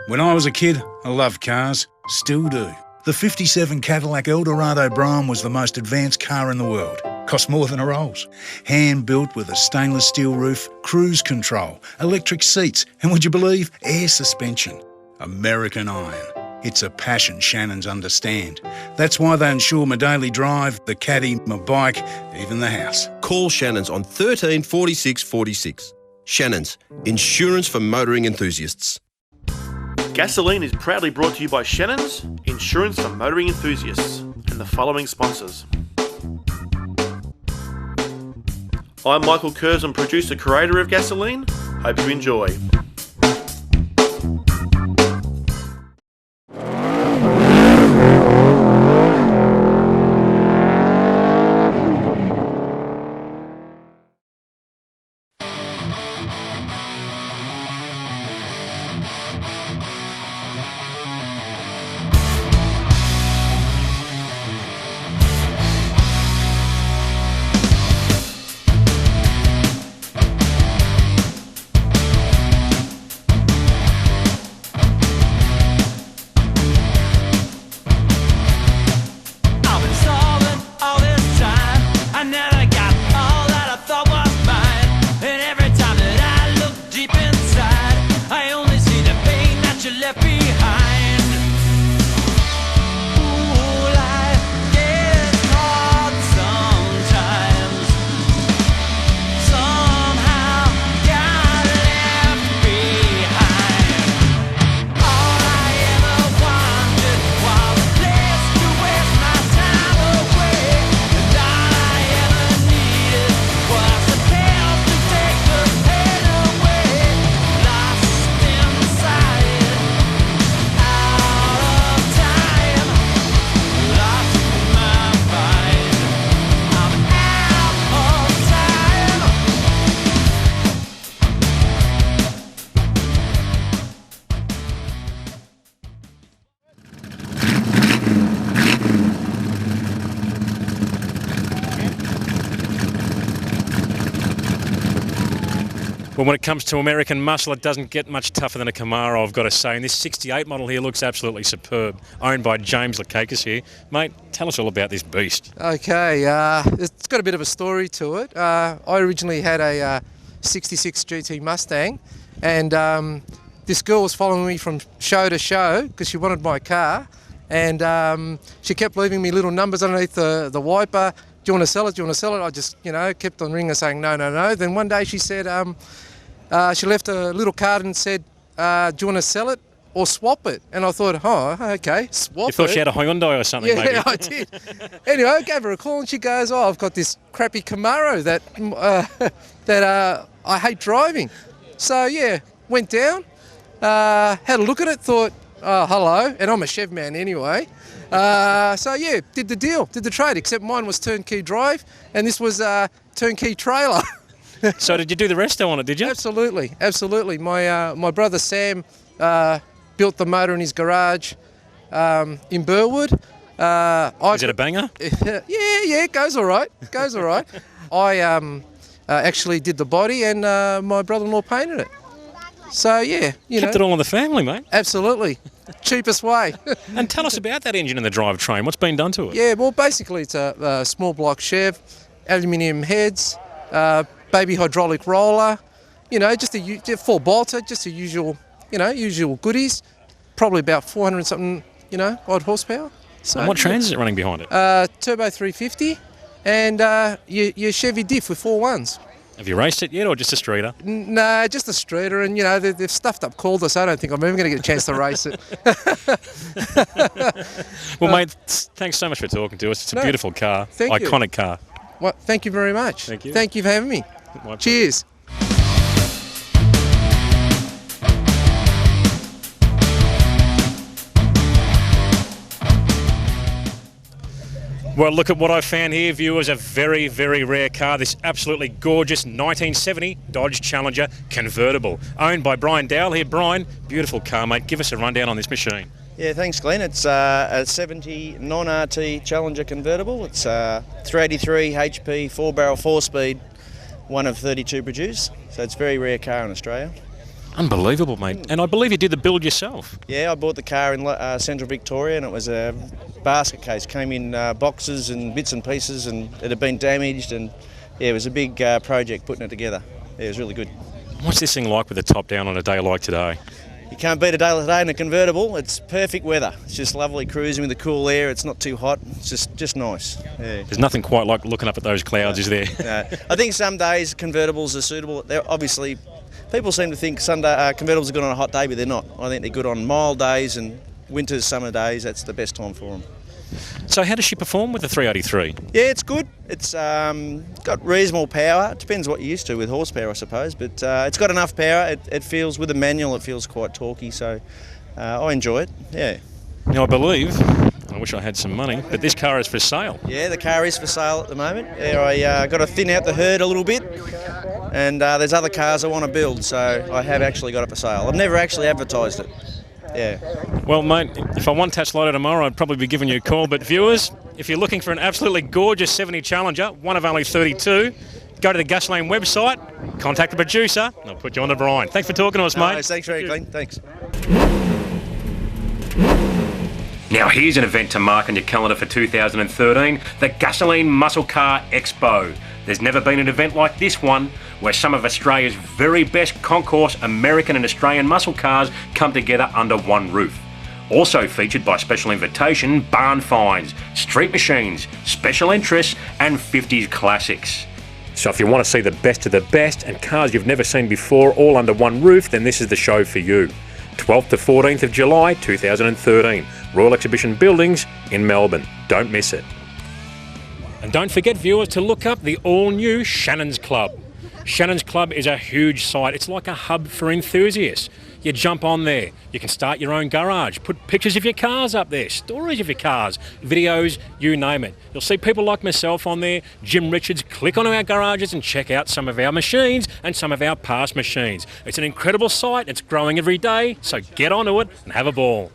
When I was a kid, I loved cars. Still do. The 57 Cadillac Eldorado Brougham was the most advanced car in the world. Cost more than a Rolls. Hand-built with a stainless steel roof, cruise control, electric seats, and would you believe, air suspension. American iron. It's a passion Shannons understand. That's why they insure my daily drive, the caddy, my bike, even the house. Call Shannons on 13 46 46. Shannons, insurance for motoring enthusiasts. Gasoline is proudly brought to you by Shannons, insurance for motoring enthusiasts, and the following sponsors. I'm Michael Curzon, producer, creator of Gasoline. Hope you enjoy. Well, when it comes to American muscle, it doesn't get much tougher than a Camaro, I've got to say. And this 68 model here looks absolutely superb. Owned by James Lakakis here. Mate, tell us all about this beast. Okay, it's got a bit of a story to it. I originally had a 66 GT Mustang, and this girl was following me from show to show because she wanted my car, and she kept leaving me little numbers underneath the wiper. Do you want to sell it? Do you want to sell it? I just, kept on ringing saying no, no, no. Then one day she said, she left a little card and said, do you want to sell it or swap it? And I thought, oh, okay, swap it. You thought she had a Hyundai or something, maybe? Yeah, I did. Anyway, I gave her a call and she goes, oh, I've got this crappy Camaro that I hate driving. So, yeah, went down, had a look at it, thought, oh, hello, and I'm a Chev man anyway. So yeah, did the deal, did the trade, except mine was turnkey drive and this was turnkey trailer. So did you do the resto on it, did you? Absolutely, absolutely. My brother Sam built the motor in his garage in Burwood. Is it a banger? Yeah, it goes all right, I actually did the body and my brother-in-law painted it. So yeah, Kept it all in the family, mate. Absolutely. Cheapest way. And tell us about that engine and the drivetrain. What's been done to it? Yeah, well, basically it's a small block Chev, aluminium heads, baby hydraulic roller, just a full bolter, just a usual goodies. Probably about 400 and something, odd horsepower. So, and what trans is it running behind it? Turbo 350 and your Chevy diff with 4 ones. Have you raced it yet, or just a streeter? No, just a streeter, and they've stuffed up Calder, I don't think I'm ever going to get a chance to race it. Well, mate, thanks so much for talking to us. It's a beautiful car, iconic car. Well, thank you very much. Thank you. Thank you for having me. Cheers. Well, look at what I found here, viewers. A very, very rare car. This absolutely gorgeous 1970 Dodge Challenger Convertible, owned by Brian Dowell here. Brian, beautiful car, mate. Give us a rundown on this machine. Yeah, thanks, Glenn. It's a 70 non-RT Challenger Convertible. It's 383 HP, 4-barrel, 4-speed, one of 32 produced. So it's a very rare car in Australia. Unbelievable, mate. And I believe you did the build yourself. Yeah, I bought the car in Central Victoria, and it was a basket case. Came in boxes and bits and pieces, and it had been damaged, and yeah, it was a big project putting it together. Yeah, it was really good. What's this thing like with the top down on a day like today? You can't beat a day like today in a convertible. It's perfect weather. It's just lovely cruising with the cool air. It's not too hot. It's just nice. Yeah. There's nothing quite like looking up at those clouds, is there? I think some days convertibles are suitable. They're obviously, people seem to think convertibles are good on a hot day, but they're not. I think they're good on mild days and winters, summer days. That's the best time for them. So how does she perform with the 383? Yeah, it's good. It's got reasonable power. It depends what you're used to with horsepower, I suppose, but it's got enough power. It feels, with a manual, it feels quite torquey, so I enjoy it, yeah. Now, I believe, I wish I had some money, but this car is for sale. Yeah, the car is for sale at the moment. Yeah, I got to thin out the herd a little bit, and there's other cars I want to build, so I have actually got it for sale. I've never actually advertised it. Yeah. Well, mate, if I want touch later tomorrow, I'd probably be giving you a call. But viewers, if you're looking for an absolutely gorgeous 70 Challenger, one of only 32, go to the Gasolene website, contact the producer, and I'll put you on to Brian. Thanks for talking to us, mate. Nice, thanks very much. Thanks. Now here's an event to mark on your calendar for 2013, the Gasolene Muscle Car Expo. There's never been an event like this one, where some of Australia's very best concourse American and Australian muscle cars come together under one roof. Also featured by special invitation, barn finds, street machines, special interests and 50s classics. So if you want to see the best of the best and cars you've never seen before all under one roof, then this is the show for you. 12th to 14th of July 2013, Royal Exhibition Buildings in Melbourne. Don't miss it. And don't forget, viewers, to look up the all-new Shannons Club. Shannons Club is a huge site. It's like a hub for enthusiasts. You jump on there. You can start your own garage, put pictures of your cars up there, stories of your cars, videos, you name it. You'll see people like myself on there, Jim Richards. Click on our garages and check out some of our machines and some of our past machines. It's an incredible site. It's growing every day, so get onto it and have a ball.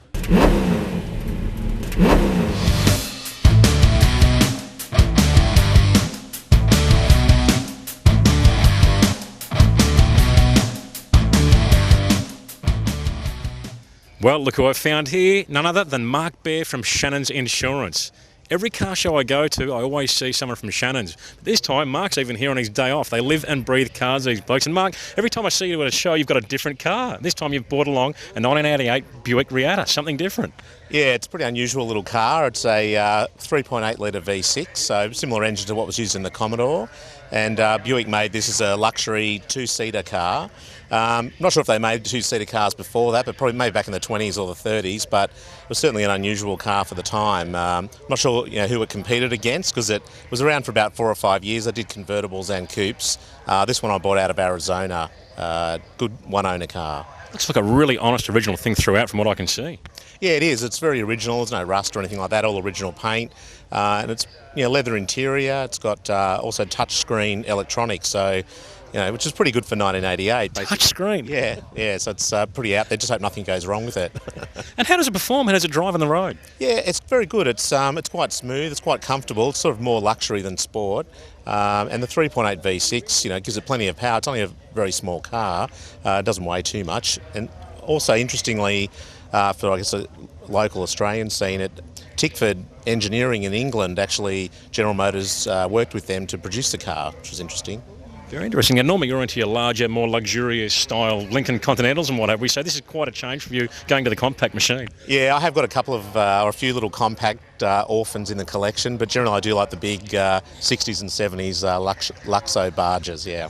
Well, look who I've found here, none other than Mark Bear from Shannons Insurance. Every car show I go to, I always see someone from Shannons. But this time, Mark's even here on his day off. They live and breathe cars, these blokes. And Mark, every time I see you at a show, you've got a different car. This time you've brought along a 1988 Buick Reatta, something different. Yeah, it's a pretty unusual little car. It's a 3.8 litre V6, so similar engine to what was used in the Commodore. And Buick made this as a luxury two-seater car. Not sure if they made two-seater cars before that, but probably maybe back in the 20s or the 30s, but it was certainly an unusual car for the time. Not sure who it competed against, because it was around for about 4 or 5 years. I did convertibles and coupes. This one I bought out of Arizona. Good one-owner car. Looks like a really honest, original thing throughout from what I can see. Yeah, it is. It's very original. There's no rust or anything like that. All original paint, and it's leather interior. It's got also touchscreen electronics, so which is pretty good for 1988. Touchscreen. Yeah. So it's pretty out there. Just hope nothing goes wrong with it. And how does it perform? How does it drive on the road? Yeah, it's very good. It's quite smooth. It's quite comfortable. It's sort of more luxury than sport. And the 3.8 V6, gives it plenty of power. It's only a very small car. It doesn't weigh too much. And also, interestingly, for I guess a local Australian scene, at Tickford Engineering in England, actually General Motors worked with them to produce the car, which was interesting. Very interesting. And normally you're into your larger, more luxurious style Lincoln Continentals and what have we, so this is quite a change for you going to the compact machine. Yeah, I have got a couple of, or a few little compact orphans in the collection, but generally I do like the big 60s and 70s Luxo barges, yeah.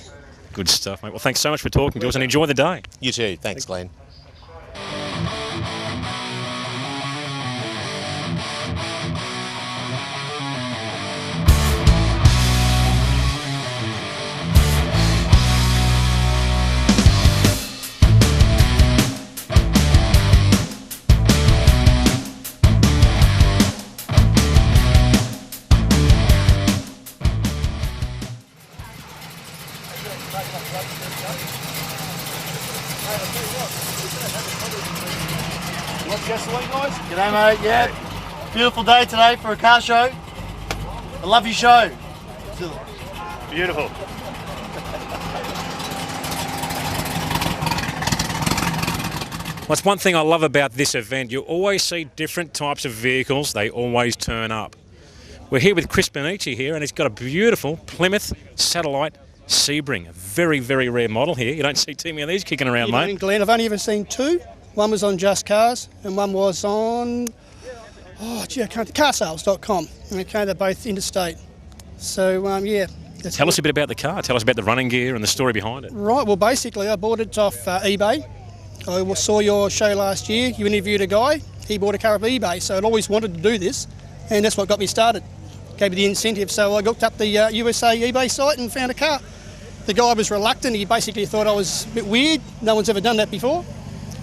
Good stuff, mate. Well, thanks so much for talking to us and enjoy the day. You too. Thanks, Glenn. Gasolene, guys? G'day, mate. Yeah. Beautiful day today for a car show. I love your show. Beautiful. That's one thing I love about this event. You always see different types of vehicles. They always turn up. We're here with Chris Benici here, and he's got a beautiful Plymouth Satellite Sebring. A very, very rare model here. You don't see too many of these kicking around, mate. Glenn, I've only ever seen two. One was on Just Cars, and one was on carsales.com. Okay, they're both interstate. So, yeah. Tell us a bit about the car. Tell us about the running gear and the story behind it. Right, well, basically, I bought it off eBay. I saw your show last year. You interviewed a guy. He bought a car off eBay, so I'd always wanted to do this, and that's what got me started. Gave me the incentive. So I looked up the USA eBay site and found a car. The guy was reluctant. He basically thought I was a bit weird. No one's ever done that before.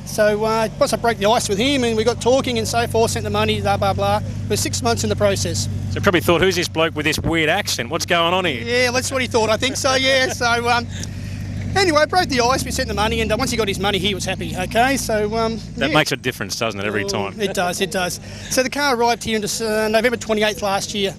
So plus I broke the ice with him, and we got talking and so forth, sent the money, blah, blah, blah. We're 6 months in the process. So probably thought, who's this bloke with this weird accent? What's going on here? Yeah, that's what he thought, I think so, yeah. So anyway, broke the ice, we sent the money, and once he got his money, he was happy, okay? So that makes a difference, doesn't it, every time? It does, it does. So the car arrived here on November 28th last year.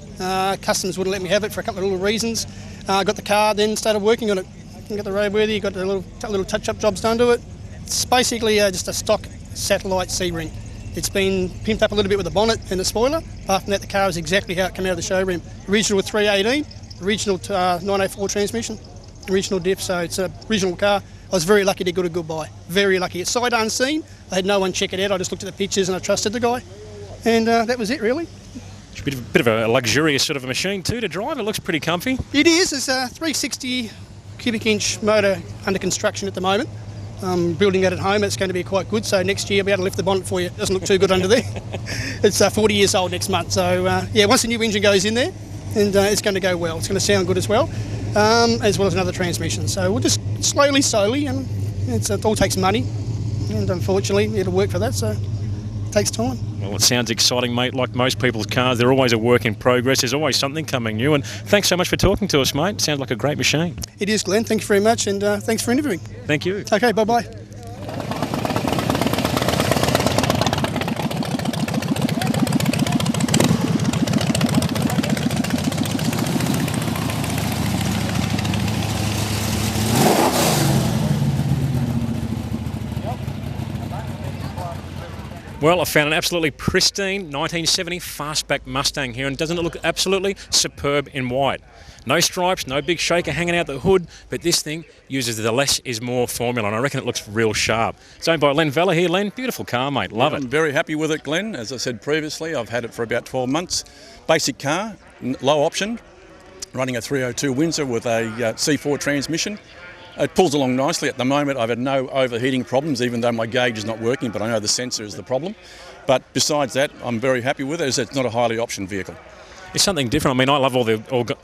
Customs wouldn't let me have it for a couple of little reasons. I got the car, then started working on it. Got the roadworthy, got the little touch-up jobs done to it. It's basically just a stock satellite Sebring. It's been pimped up a little bit with the bonnet and the spoiler. Apart from that, the car is exactly how it came out of the showroom. Original with 318, original 904 transmission, original diff, so it's an original car. I was very lucky to get a good buy. Very lucky. It's sight unseen. I had no one check it out. I just looked at the pictures and I trusted the guy. And that was it, really. It's a bit of a luxurious sort of a machine too to drive. It looks pretty comfy. It is. It's a 360 cubic inch motor under construction at the moment. Building that at home, it's going to be quite good. So next year I'll be able to lift the bonnet for you. It doesn't look too good under there. It's 40 years old next month. So yeah, once the new engine goes in there, and it's going to go well. It's going to sound good as well as another transmission. So we'll just slowly, and it all takes money. And unfortunately, it'll work for that. So it takes time. Well, it sounds exciting, mate. Like most people's cars, they're always a work in progress. There's always something coming new. And thanks so much for talking to us, mate. Sounds like a great machine. It is, Glenn. Thank you very much, and thanks for interviewing. Thank you. Okay, bye-bye. Well, I found an absolutely pristine 1970 Fastback Mustang here, and doesn't it look absolutely superb in white? No stripes, no big shaker hanging out the hood, but this thing uses the less is more formula, and I reckon it looks real sharp. It's owned by Len Vella here. Len, beautiful car, mate. Love it. I'm very happy with it, Glenn. As I said previously, I've had it for about 12 months. Basic car, low option, running a 302 Windsor with a C4 transmission. It pulls along nicely. At the moment, I've had no overheating problems, even though my gauge is not working, but I know the sensor is the problem. But besides that, I'm very happy with it. It's not a highly optioned vehicle. It's something different. I mean, I love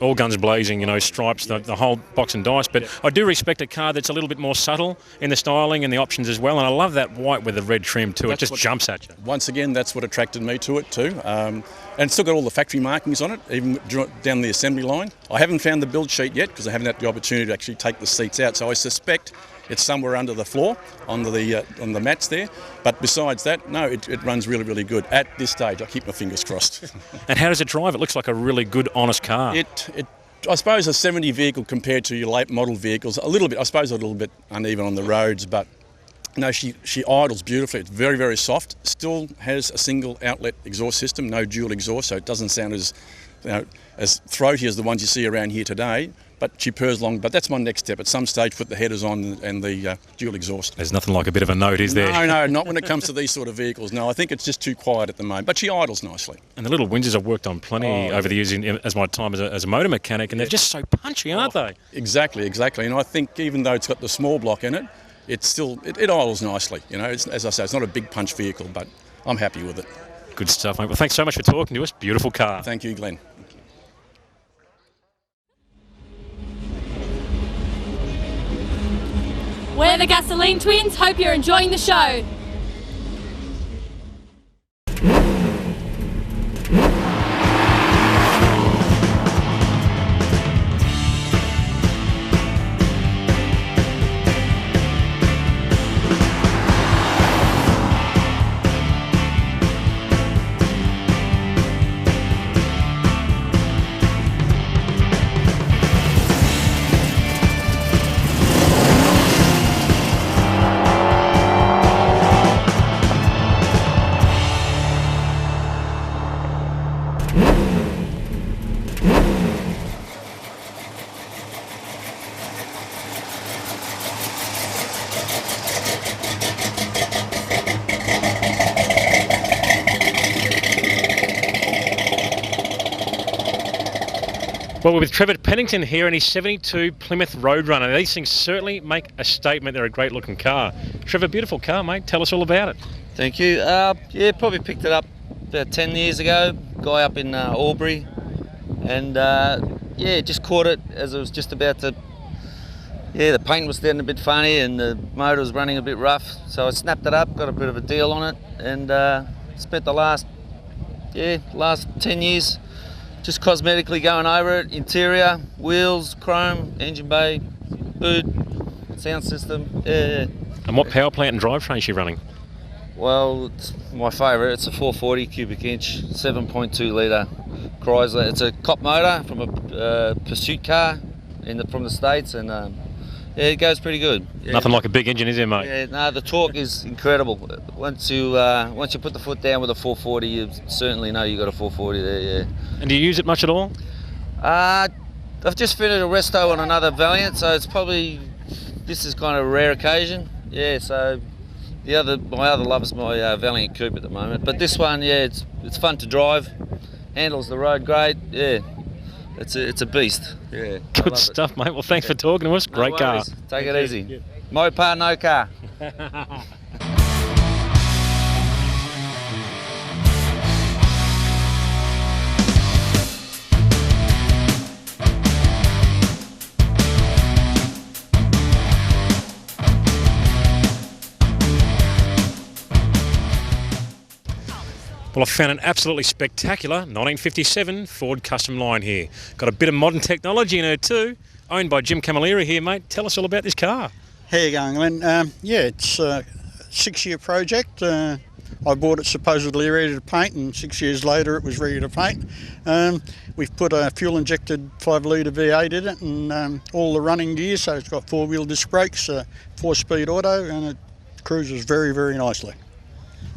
all guns blazing, you know, stripes, the whole box and dice, but I do respect a car that's a little bit more subtle in the styling and the options as well, and I love that white with the red trim too. It just jumps at you. Once again, that's what attracted me to it too. And it's still got all the factory markings on it, even down the assembly line. I haven't found the build sheet yet because I haven't had the opportunity to actually take the seats out, so I suspect it's somewhere under the floor, on the mats there. But besides that, no, it runs really, really good. At this stage, I keep my fingers crossed. And how does it drive? It looks like a really good, honest car. I suppose a 70 vehicle compared to your late model vehicles, a little bit uneven on the roads, but no, she idles beautifully. It's very, very soft. Still has a single outlet exhaust system, no dual exhaust, so it doesn't sound as throaty as the ones you see around here today. But she purrs along. But that's my next step. At some stage, put the headers on and the dual exhaust. There's nothing like a bit of a note, is there? No, not when it comes to these sort of vehicles. No, I think it's just too quiet at the moment. But she idles nicely. And the little Windsors I've worked on plenty over the years as my time as a motor mechanic, and they're just so punchy, aren't they? Exactly. And I think even though it's got the small block in it, it idles nicely. You know, as I say, it's not a big punch vehicle, but I'm happy with it. Good stuff, mate. Well, thanks so much for talking to us. Beautiful car. Thank you, Glenn. We're the Gasolene Twins. Hope you're enjoying the show. Well, we're with Trevor Pennington here in his 72 Plymouth Roadrunner. These things certainly make a statement. They're a great looking car. Trevor, beautiful car, mate. Tell us all about it. Thank you. Yeah, probably picked it up about 10 years ago. Guy up in Albury. And yeah, just caught it as it was just about to... Yeah, the paint was getting a bit funny and the motor was running a bit rough. So I snapped it up, got a bit of a deal on it, and spent the last 10 years just cosmetically going over it. Interior, wheels, chrome, engine bay, boot, sound system. Yeah. And what power plant and drivetrain is she running? Well, it's my favourite. It's a 440 cubic inch, 7.2 litre Chrysler. It's a cop motor from a pursuit car from the States, and yeah, it goes pretty good. Yeah. Nothing like a big engine, is there, mate? Yeah, no, the torque is incredible. Once you put the foot down with a 440, you certainly know you got a 440 there. Yeah. And do you use it much at all? I've just fitted a resto on another Valiant, so it's probably this is kind of a rare occasion. Yeah, so my other love is my Valiant Coupe at the moment. But this one, yeah, it's fun to drive, handles the road great. Yeah. It's a beast. Yeah. Good stuff, mate. Well, thanks for talking to us. Great car. Take it easy. Yeah. Mopar, no car. Well, I found an absolutely spectacular 1957 Ford Custom Line here. Got a bit of modern technology in her too. Owned by Jim Camilleri here, mate. Tell us all about this car. How you going, Glenn? Yeah, it's a 6-year project. I bought it supposedly ready to paint, and 6 years later it was ready to paint. We've put a fuel-injected 5-litre V8 in it, and all the running gear, so it's got 4-wheel disc brakes, 4-speed auto, and it cruises very, very nicely.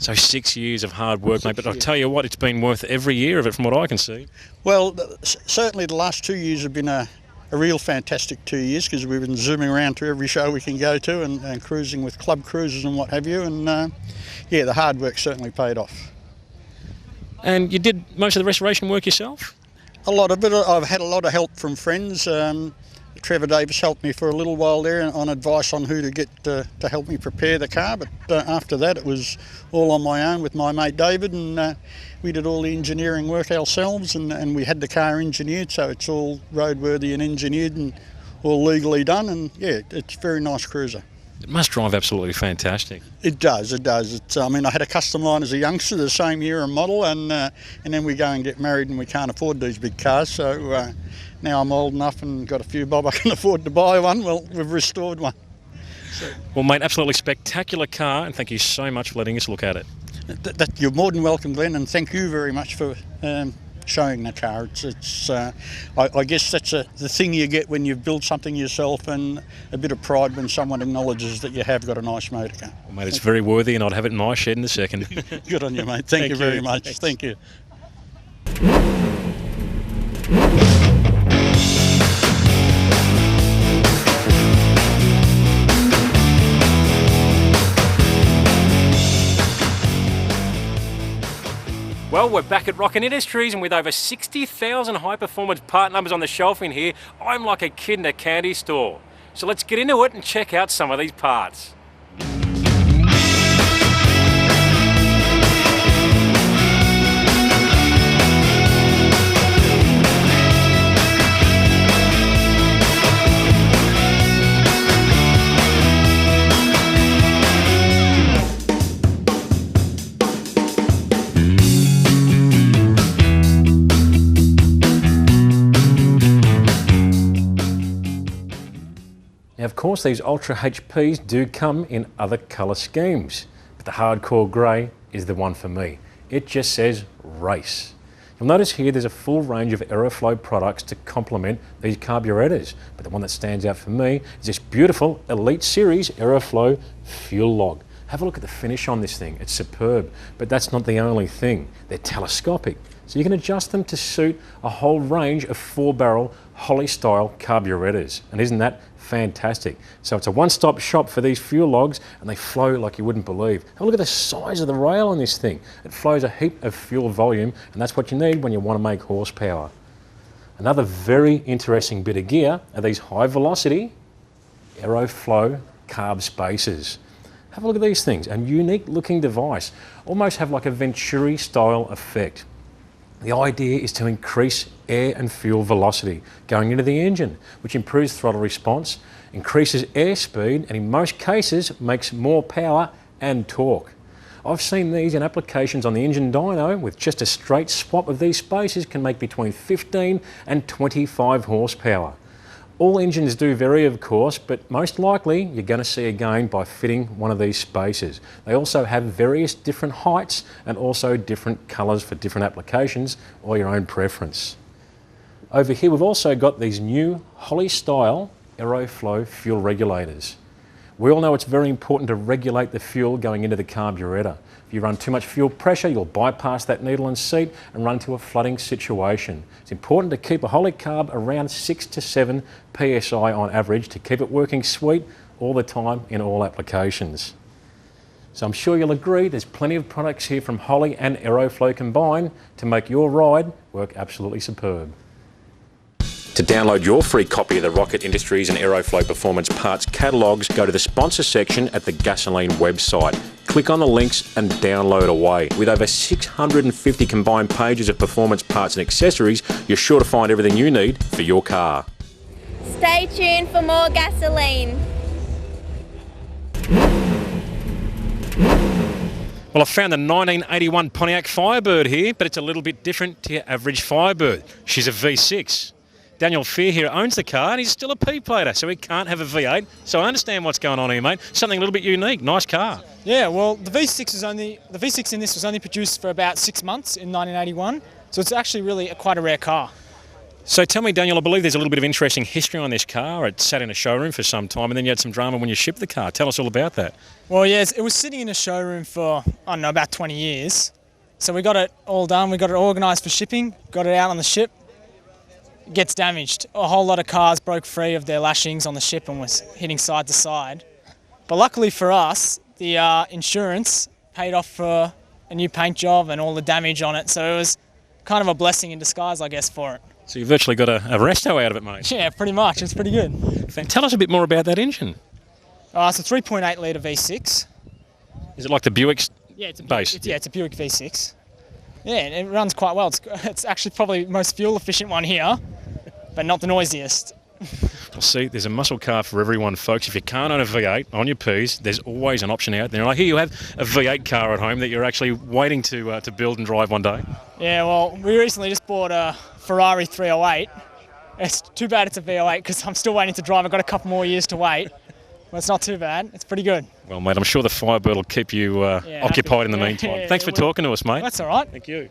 So 6 years of hard work, mate, but I'll tell you what, it's been worth every year of it from what I can see. Well, certainly the last 2 years have been a real fantastic 2 years, because we've been zooming around to every show we can go to and cruising with club cruises and what have you, and yeah, the hard work certainly paid off. And you did most of the restoration work yourself? A lot of it. I've had a lot of help from friends. Trevor Davis helped me for a little while there on advice on who to get to help me prepare the car, but after that it was all on my own with my mate David, and we did all the engineering work ourselves, and we had the car engineered, so it's all roadworthy and engineered and all legally done, and yeah, it's a very nice cruiser. It must drive absolutely fantastic. It does. I mean, I had a custom line as a youngster, the same year and model, and then we go and get married and we can't afford these big cars, so now I'm old enough and got a few bob I can afford to buy one. Well, we've restored one. Well, mate, absolutely spectacular car, and thank you so much for letting us look at it. You're more than welcome, Glenn, and thank you very much for showing the car. I guess that's the thing you get when you build something yourself, and a bit of pride when someone acknowledges that you have got a nice motor car. Well, mate, it's very worthy, and I'd have it in my shed in a second. Good on you, mate. Thank you very much. Thanks. Thank you. Well, we're back at Rockin' Industries, and with over 60,000 high-performance part numbers on the shelf in here, I'm like a kid in a candy store. So let's get into it and check out some of these parts. Now, of course, these Ultra HPs do come in other colour schemes, but the hardcore grey is the one for me. It just says race. You'll notice here there's a full range of Aeroflow products to complement these carburetors, but the one that stands out for me is this beautiful Elite Series Aeroflow fuel log. Have a look at the finish on this thing, it's superb, but that's not the only thing. They're telescopic, so you can adjust them to suit a whole range of 4-barrel Holly-style carburetors, and isn't that fantastic? So it's a one-stop shop for these fuel logs, and they flow like you wouldn't believe. Have a look at the size of the rail on this thing. It flows a heap of fuel volume, and that's what you need when you want to make horsepower. Another very interesting bit of gear are these high velocity Aeroflow carb spacers. Have a look at these things, a unique looking device, almost have like a Venturi style effect. The idea is to increase air and fuel velocity going into the engine, which improves throttle response, increases airspeed, and in most cases makes more power and torque. I've seen these in applications on the engine dyno with just a straight swap of these spacers can make between 15 and 25 horsepower. All engines do vary, of course, but most likely you're going to see a gain by fitting one of these spacers. They also have various different heights and also different colours for different applications or your own preference. Over here we've also got these new Holly style Aeroflow fuel regulators. We all know it's very important to regulate the fuel going into the carburettor. If you run too much fuel pressure, you'll bypass that needle and seat and run into a flooding situation. It's important to keep a Holly carb around 6 to 7 PSI on average to keep it working sweet all the time in all applications. So I'm sure you'll agree there's plenty of products here from Holly and Aeroflow combined to make your ride work absolutely superb. To download your free copy of the Rocket Industries and Aeroflow Performance Parts catalogues, go to the sponsor section at the Gasolene website. Click on the links and download away. With over 650 combined pages of performance parts and accessories, you're sure to find everything you need for your car. Stay tuned for more Gasolene. Well, I found the 1981 Pontiac Firebird here, but it's a little bit different to your average Firebird. She's a V6. Daniel Fear here owns the car and he's still a P-plater, so he can't have a V8. So I understand what's going on here, mate. Something a little bit unique. Nice car. Yeah, well, the V6 in this was only produced for about 6 months in 1981, so it's actually really quite a rare car. So tell me, Daniel, I believe there's a little bit of interesting history on this car. It sat in a showroom for some time and then you had some drama when you shipped the car. Tell us all about that. Well, yes, it was sitting in a showroom for, I don't know, about 20 years. So we got it all done, we got it organised for shipping, got it out on the ship. It gets damaged. A whole lot of cars broke free of their lashings on the ship and was hitting side to side. But luckily for us, the insurance paid off for a new paint job and all the damage on it. So it was kind of a blessing in disguise, I guess, for it. So you virtually got a resto out of it, mate. Yeah, pretty much. It's pretty good. Tell us a bit more about that engine. It's a 3.8 litre V6. Is it like the Buick's base? It's a Buick V6. Yeah, and it runs quite well. It's actually probably the most fuel efficient one here, but not the noisiest. Well, see, there's a muscle car for everyone, folks. If you can't own a V8 on your Ps, there's always an option out there. And I hear you have a V8 car at home that you're actually waiting to build and drive one day. Yeah, well, we recently just bought a Ferrari 308. It's too bad it's a V08 because I'm still waiting to drive. I've got a couple more years to wait. But it's not too bad. It's pretty good. Well, mate, I'm sure the Firebird will keep you occupied in the meantime. Thanks for talking to us, mate. That's all right. Thank you.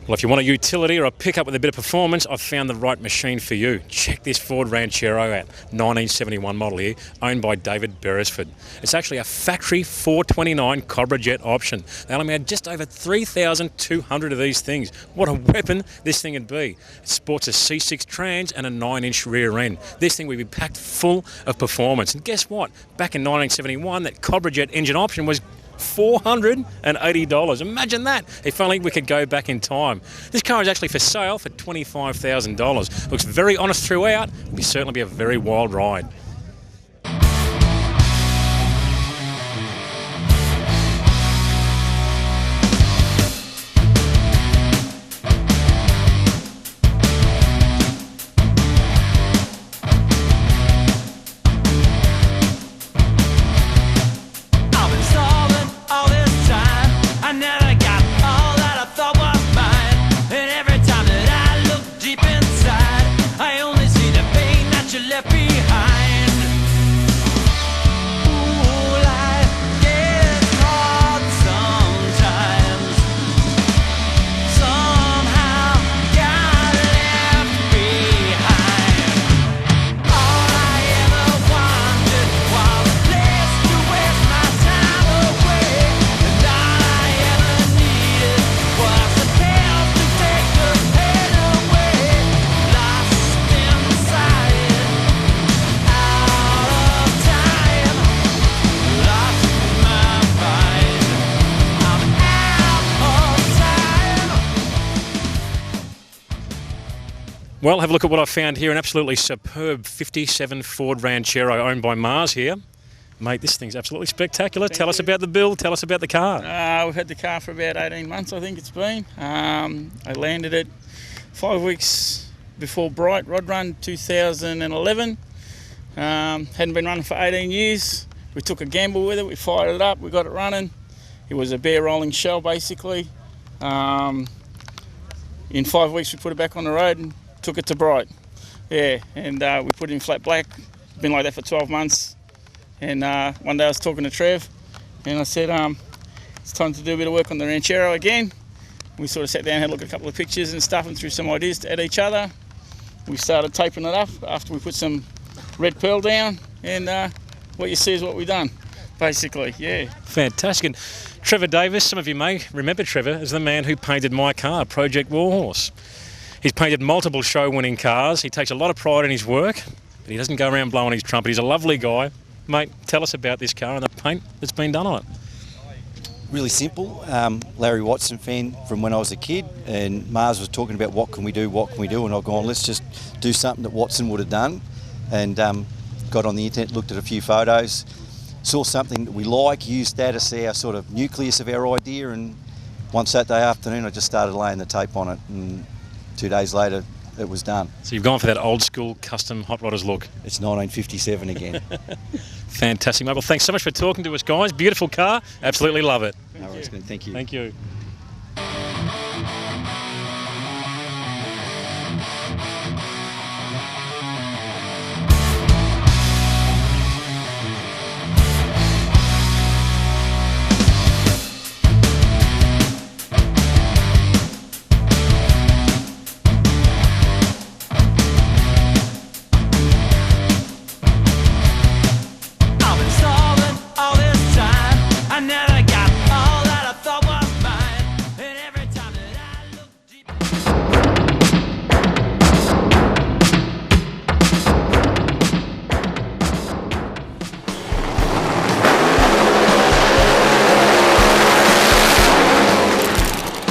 Well, if you want a utility or a pickup with a bit of performance, I've found the right machine for you. Check this Ford Ranchero out, 1971 model here, owned by David Beresford. It's actually a factory 429 Cobra Jet option. They only made just over 3,200 of these things. What a weapon this thing would be. It sports a C6 trans and a 9-inch rear end. This thing would be packed full of performance. And guess what? Back in 1971, that Cobra Jet engine option was $480. Imagine that. If only we could go back in time. This car is actually for sale for $25,000. Looks very honest throughout. It'll certainly be a very wild ride. Left behind. Well, have a look at what I found here. An absolutely superb 57 Ford Ranchero owned by Mars here. Mate, this thing's absolutely spectacular. Tell us about the build. Tell us about the car. We've had the car for about 18 months, I think it's been. I landed it 5 weeks before Bright Rod Run 2011. Hadn't been running for 18 years. We took a gamble with it. We fired it up. We got it running. It was a bare rolling shell, basically. In 5 weeks, we put it back on the road and took it to Bright. Yeah, and we put it in flat black. Been like that for 12 months. And one day I was talking to Trev, and I said, it's time to do a bit of work on the Ranchero again. We sort of sat down and had a look at a couple of pictures and stuff and threw some ideas at each other. We started taping it up after we put some red pearl down, and what you see is what we've done, basically, yeah. Fantastic. And Trevor Davis, some of you may remember Trevor as the man who painted my car, Project Warhorse. He's painted multiple show-winning cars. He takes a lot of pride in his work, but he doesn't go around blowing his trumpet. He's a lovely guy. Mate, tell us about this car and the paint that's been done on it. Really simple. Larry Watson fan from when I was a kid, and Mars was talking about what can we do, and I've gone, let's just do something that Watson would have done, and got on the internet, looked at a few photos, saw something that we like, used that as our sort of nucleus of our idea, and one Saturday afternoon I just started laying the tape on it, and 2 days later it was done. So you've gone for that old school custom Hot Rodders look. It's 1957 again. Fantastic, mate. Well, thanks so much for talking to us, guys. Beautiful car. Absolutely love it. No worries, good. Thank you. Thank you.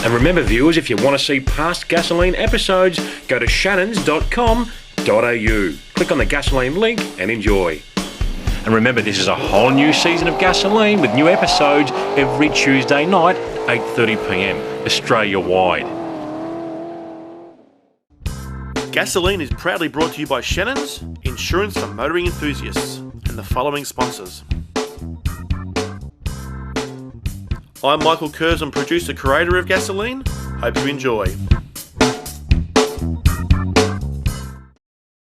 And remember, viewers, if you want to see past Gasoline episodes, go to shannons.com.au. Click on the Gasoline link and enjoy. And remember, this is a whole new season of Gasoline with new episodes every Tuesday night, 8:30 p.m, Australia-wide. Gasoline is proudly brought to you by Shannons, insurance for motoring enthusiasts, and the following sponsors. I'm Michael Curzon, producer, creator of Gasoline. Hope you enjoy.